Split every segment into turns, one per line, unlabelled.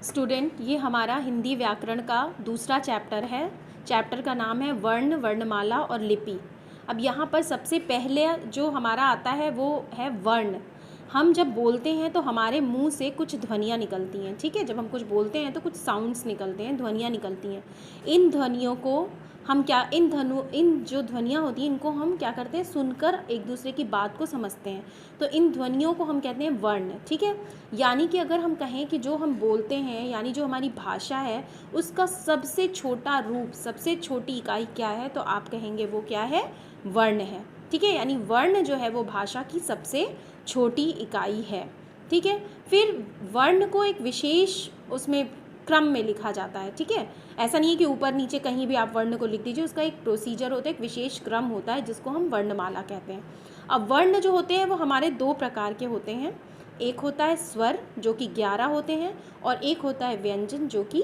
Student, ये हमारा हिंदी व्याकरण का दूसरा चैप्टर है। चैप्टर का नाम है वर्ण, वर्णमाला और लिपि। अब यहाँ पर सबसे पहले जो हमारा आता है वो है वर्ण। हम जब बोलते हैं तो हमारे मुंह से कुछ ध्वनियाँ निकलती हैं, ठीक है। जब हम कुछ बोलते हैं तो कुछ साउंड्स निकलते हैं, ध्वनियाँ निकलती हैं। इन ध्वनियों को हम क्या इन जो ध्वनियाँ होती हैं इनको हम क्या करते हैं, सुनकर एक दूसरे की बात को समझते हैं। तो इन ध्वनियों को हम कहते हैं वर्ण, ठीक है। यानी कि अगर हम कहें कि जो हम बोलते हैं यानी जो हमारी भाषा है उसका सबसे छोटा रूप, सबसे छोटी इकाई क्या है, तो आप कहेंगे वो क्या है, वर्ण है, ठीक है। यानी वर्ण जो है वो भाषा की सबसे छोटी इकाई है, ठीक है। फिर वर्ण को एक विशेष उसमें क्रम में लिखा जाता है, ठीक है। ऐसा नहीं है कि ऊपर नीचे कहीं भी आप वर्ण को लिख दीजिए, उसका एक प्रोसीजर होता है, एक विशेष क्रम होता है जिसको हम वर्णमाला कहते हैं। अब वर्ण जो होते हैं वो हमारे दो प्रकार के होते हैं। एक होता है स्वर जो कि 11 होते हैं और एक होता है व्यंजन जो कि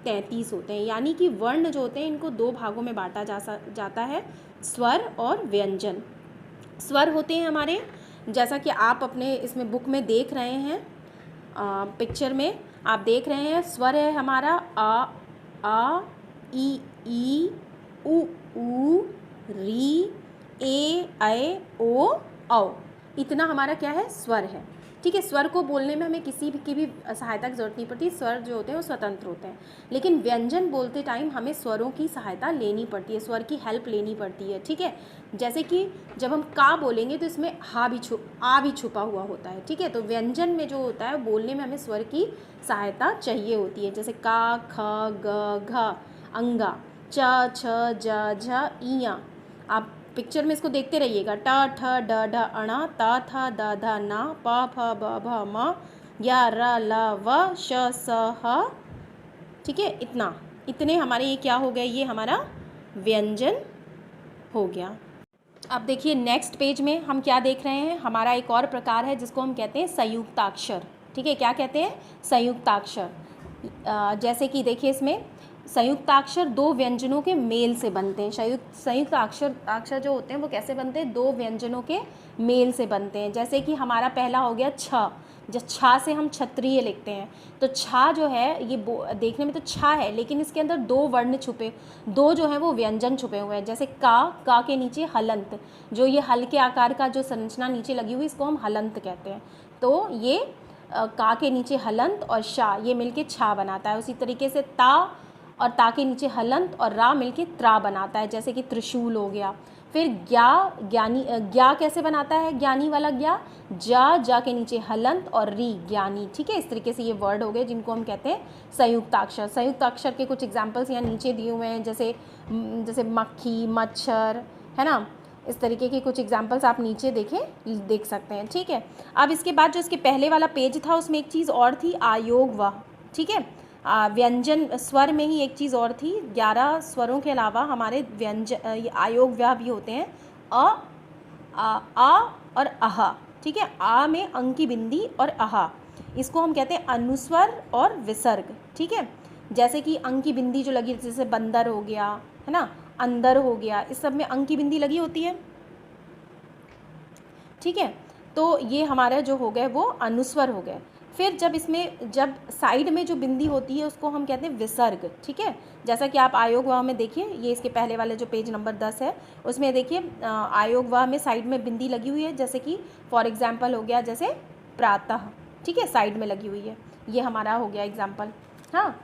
33 होते हैं। यानी कि वर्ण जो होते हैं इनको दो भागों में बांटा जाता है, स्वर और व्यंजन। स्वर होते हैं हमारे, जैसा कि आप अपने इसमें बुक में देख रहे हैं, पिक्चर में आप देख रहे हैं, स्वर है हमारा आ, ई, उ, री, ए, ऐ, ओ, औ। इतना हमारा क्या है, स्वर है, ठीक है। स्वर को बोलने में हमें किसी की भी सहायता की ज़रूरत नहीं पड़ती, स्वर जो होते हैं वो स्वतंत्र होते हैं। लेकिन व्यंजन बोलते टाइम हमें स्वरों की सहायता लेनी पड़ती है, स्वर की हेल्प लेनी पड़ती है, ठीक है। जैसे कि जब हम का बोलेंगे तो इसमें आ भी छुपा हुआ होता है, ठीक है। तो व्यंजन में जो होता है बोलने में हमें स्वर की सहायता चाहिए होती है, जैसे का, ख, ग, घ, अंगा, च, छ, ज, झ, इया। आप पिक्चर में इसको देखते रहिएगा, ट, ठ, ड, ढ, अण, त, थ, द, ध, न, प, फ, ब, भ, म, या, र, ल, व, श, स, ह, ठीक है। इतने हमारे ये क्या हो गए, ये हमारा व्यंजन हो गया। अब देखिए नेक्स्ट पेज में हम क्या देख रहे हैं, हमारा एक और प्रकार है जिसको हम कहते हैं संयुक्ताक्षर, ठीक है। क्या कहते हैं, संयुक्ताक्षर। जैसे कि देखिए इसमें संयुक्ताक्षर दो व्यंजनों के मेल से बनते हैं। संयुक्त अक्षर जो होते हैं वो कैसे बनते हैं, दो व्यंजनों के मेल से बनते हैं। जैसे कि हमारा पहला हो गया छ, जब छा से हम क्षत्रिय लिखते हैं तो छा जो है ये देखने में तो छा है लेकिन इसके अंदर दो वर्ण छुपे, दो जो है वो व्यंजन छुपे हुए हैं। जैसे का के नीचे हलंत, जो ये हल के आकार का जो संरचना नीचे लगी हुई इसको हम हलंत कहते हैं। तो ये का के नीचे हलंत और शा ये मिलके छा बनाता है। उसी तरीके से ता और ता के नीचे हलंत और रा मिलके त्रा बनाता है, जैसे कि त्रिशूल हो गया। फिर ज्ञा कैसे बनाता है, ज्ञानी वाला ज्ञा, जा के नीचे हलंत और री, ज्ञानी, ठीक है। इस तरीके से ये वर्ड हो गए जिनको हम कहते हैं संयुक्ताक्षर। संयुक्ताक्षर के कुछ एग्जाम्पल्स यहाँ नीचे दिए हुए हैं, जैसे मक्खी, मच्छर, है ना। इस तरीके के कुछ एग्जाम्पल्स आप नीचे देख सकते हैं, ठीक है। अब इसके बाद जो इसके पहले वाला पेज था उसमें एक चीज़ और थी, आयोग व, ठीक है। व्यंजन स्वर में ही एक चीज़ और थी, 11 स्वरों के अलावा हमारे व्यंजन आयोग व्याह भी होते हैं, आ और अहा, ठीक है। आ में अंग की बिंदी और अहा, इसको हम कहते हैं अनुस्वर और विसर्ग, ठीक है। जैसे कि अंग की बिंदी जो लगी, जैसे बंदर हो गया, है ना, अंदर हो गया, इस सब में अंग की बिंदी लगी होती है, ठीक है। तो ये हमारा जो हो गए वो अनुस्वर हो गए। फिर जब साइड में जो बिंदी होती है उसको हम कहते हैं विसर्ग, ठीक है। जैसा कि आप आयोग वाह में देखिए, ये इसके पहले वाले जो पेज नंबर 10 है उसमें देखिए आयोग वाह में साइड में बिंदी लगी हुई है, जैसे कि फॉर एग्जाम्पल हो गया जैसे प्रातः, ठीक है, साइड में लगी हुई है, ये हमारा हो गया एग्जाम्पल। हाँ,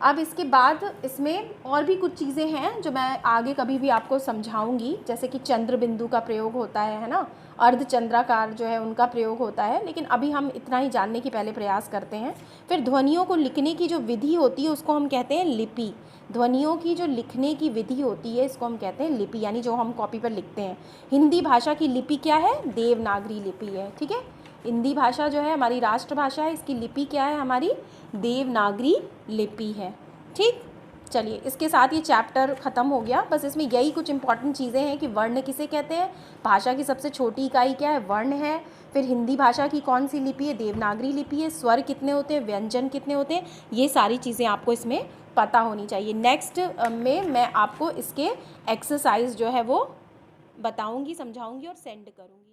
अब इसके बाद इसमें और भी कुछ चीज़ें हैं जो मैं आगे कभी भी आपको समझाऊंगी, जैसे कि चंद्र बिंदु का प्रयोग होता है ना, अर्धचंद्राकार जो है उनका प्रयोग होता है, लेकिन अभी हम इतना ही जानने की पहले प्रयास करते हैं। फिर ध्वनियों को लिखने की जो विधि होती है उसको हम कहते हैं लिपि। ध्वनियों की जो लिखने की विधि होती है इसको हम कहते हैं लिपि, यानी जो हम कॉपी पर लिखते हैं। हिंदी भाषा की लिपि क्या है, देवनागरी लिपि है, ठीक है। हिंदी भाषा जो है हमारी राष्ट्रभाषा है, इसकी लिपि क्या है, हमारी देवनागरी लिपि है, ठीक। चलिए, इसके साथ ये चैप्टर ख़त्म हो गया। बस इसमें यही कुछ इंपॉर्टेंट चीज़ें हैं कि वर्ण किसे कहते हैं, भाषा की सबसे छोटी इकाई क्या है, वर्ण है। फिर हिंदी भाषा की कौन सी लिपि है, देवनागरी लिपि है। स्वर कितने होते हैं, व्यंजन कितने होते हैं, ये सारी चीज़ें आपको इसमें पता होनी चाहिए। नेक्स्ट में मैं आपको इसके एक्सरसाइज जो है वो बताऊँगी, समझाऊँगी और सेंड करूँगी।